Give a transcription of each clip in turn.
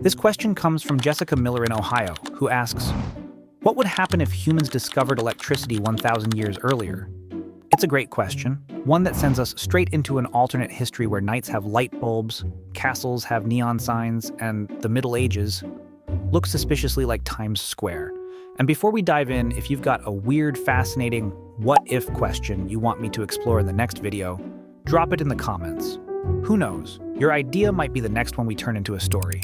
This question comes from Jessica Miller in Ohio, who asks, what would happen if humans discovered electricity 1,000 years earlier? It's a great question, one that sends us straight into an alternate history where knights have light bulbs, castles have neon signs, and the Middle Ages look suspiciously like Times Square. And before we dive in, if you've got a weird, fascinating what-if question you want me to explore in the next video, drop it in the comments. Who knows? Your idea might be the next one we turn into a story.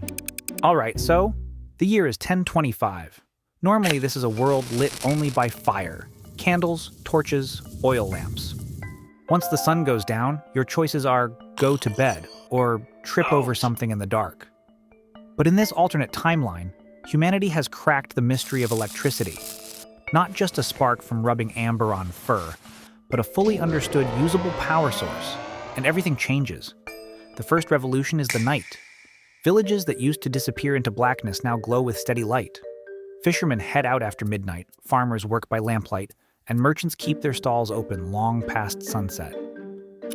Alright, so, the year is 1025. Normally, this is a world lit only by fire. Candles, torches, oil lamps. Once the sun goes down, your choices are go to bed or trip over something in the dark. But in this alternate timeline, humanity has cracked the mystery of electricity. Not just a spark from rubbing amber on fur, but a fully understood usable power source. And everything changes. The first revolution is the night. Villages that used to disappear into blackness now glow with steady light. Fishermen head out after midnight, farmers work by lamplight, and merchants keep their stalls open long past sunset.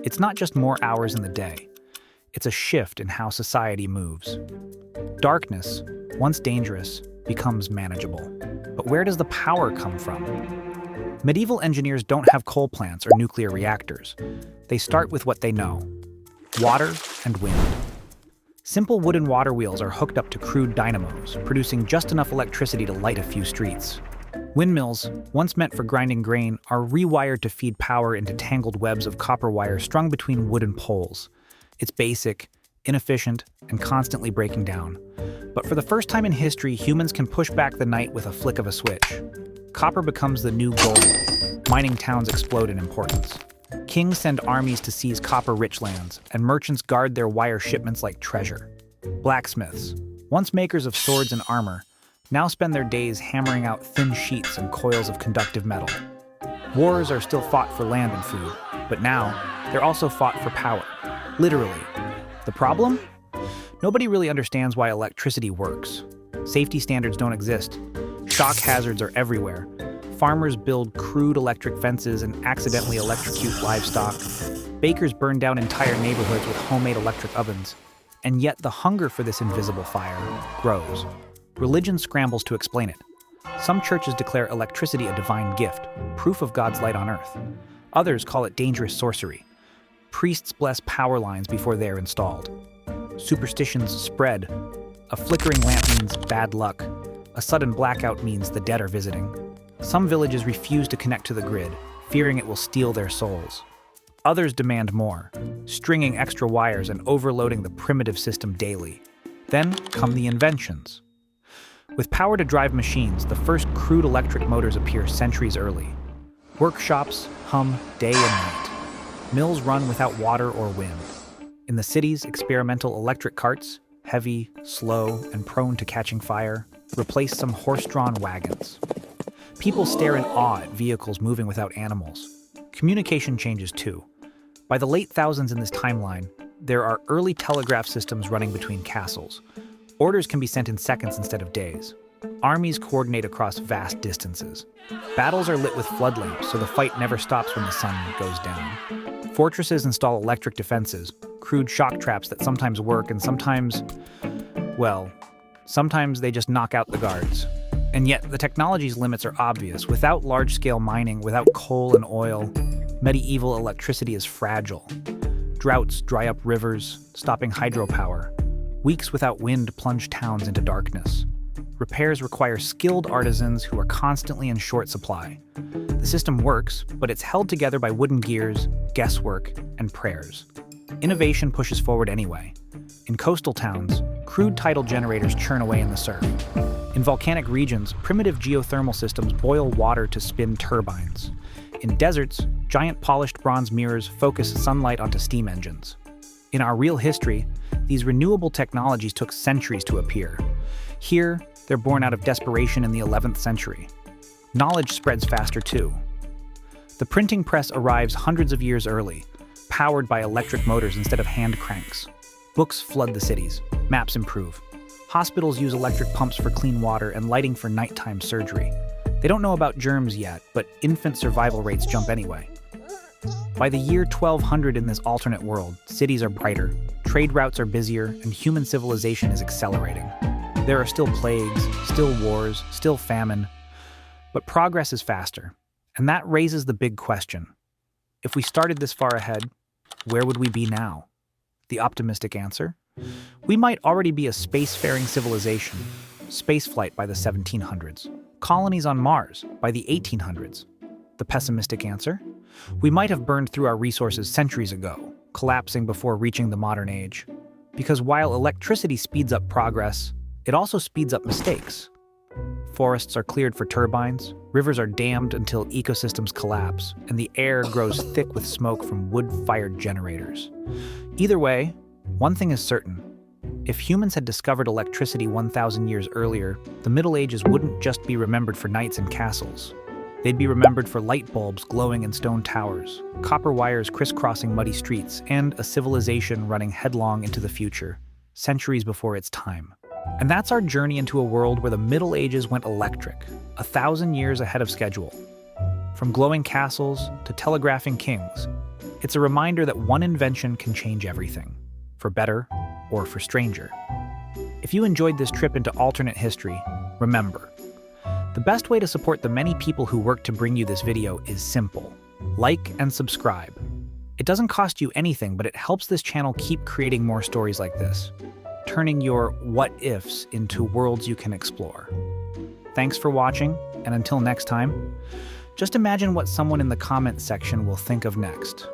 It's not just more hours in the day. It's a shift in how society moves. Darkness, once dangerous, becomes manageable. But where does the power come from? Medieval engineers don't have coal plants or nuclear reactors. They start with what they know: water and wind. Simple wooden water wheels are hooked up to crude dynamos, producing just enough electricity to light a few streets. Windmills, once meant for grinding grain, are rewired to feed power into tangled webs of copper wire strung between wooden poles. It's basic, inefficient, and constantly breaking down. But for the first time in history, humans can push back the night with a flick of a switch. Copper becomes the new gold. Mining towns explode in importance. Kings send armies to seize copper-rich lands, and merchants guard their wire shipments like treasure. Blacksmiths, once makers of swords and armor, now spend their days hammering out thin sheets and coils of conductive metal. Wars are still fought for land and food, but now they're also fought for power, literally. The problem? Nobody really understands why electricity works. Safety standards don't exist. Shock hazards are everywhere. Farmers build crude electric fences and accidentally electrocute livestock. Bakers burn down entire neighborhoods with homemade electric ovens. And yet the hunger for this invisible fire grows. Religion scrambles to explain it. Some churches declare electricity a divine gift, proof of God's light on earth. Others call it dangerous sorcery. Priests bless power lines before they're installed. Superstitions spread. A flickering lamp means bad luck. A sudden blackout means the dead are visiting. Some villages refuse to connect to the grid, fearing it will steal their souls. Others demand more, stringing extra wires and overloading the primitive system daily. Then come the inventions. With power to drive machines, the first crude electric motors appear centuries early. Workshops hum day and night. Mills run without water or wind. In the cities, experimental electric carts, heavy, slow, and prone to catching fire, replace some horse-drawn wagons. People stare in awe at vehicles moving without animals. Communication changes too. By the late thousands in this timeline, there are early telegraph systems running between castles. Orders can be sent in seconds instead of days. Armies coordinate across vast distances. Battles are lit with flood lamps, so the fight never stops when the sun goes down. Fortresses install electric defenses, crude shock traps that sometimes work and sometimes they just knock out the guards. And yet, the technology's limits are obvious. Without large-scale mining, without coal and oil, medieval electricity is fragile. Droughts dry up rivers, stopping hydropower. Weeks without wind plunge towns into darkness. Repairs require skilled artisans who are constantly in short supply. The system works, but it's held together by wooden gears, guesswork, and prayers. Innovation pushes forward anyway. In coastal towns, crude tidal generators churn away in the surf. In volcanic regions, primitive geothermal systems boil water to spin turbines. In deserts, giant polished bronze mirrors focus sunlight onto steam engines. In our real history, these renewable technologies took centuries to appear. Here, they're born out of desperation in the 11th century. Knowledge spreads faster too. The printing press arrives hundreds of years early, powered by electric motors instead of hand cranks. Books flood the cities, maps improve. Hospitals use electric pumps for clean water and lighting for nighttime surgery. They don't know about germs yet, but infant survival rates jump anyway. By the year 1200 in this alternate world, cities are brighter, trade routes are busier, and human civilization is accelerating. There are still plagues, still wars, still famine, but progress is faster. And that raises the big question. If we started this far ahead, where would we be now? The optimistic answer? We might already be a spacefaring civilization, spaceflight by the 1700s, colonies on Mars by the 1800s. The pessimistic answer? We might have burned through our resources centuries ago, collapsing before reaching the modern age. Because while electricity speeds up progress, it also speeds up mistakes. Forests are cleared for turbines, rivers are dammed until ecosystems collapse, and the air grows thick with smoke from wood-fired generators. Either way, one thing is certain. If humans had discovered electricity 1,000 years earlier, the Middle Ages wouldn't just be remembered for knights and castles. They'd be remembered for light bulbs glowing in stone towers, copper wires crisscrossing muddy streets, and a civilization running headlong into the future, centuries before its time. And that's our journey into a world where the Middle Ages went electric, 1,000 years ahead of schedule. From glowing castles to telegraphing kings, it's a reminder that one invention can change everything, for better or for stranger. If you enjoyed this trip into alternate history, remember, the best way to support the many people who work to bring you this video is simple. Like and subscribe. It doesn't cost you anything, but it helps this channel keep creating more stories like this, turning your what-ifs into worlds you can explore. Thanks for watching, and until next time, just imagine what someone in the comments section will think of next.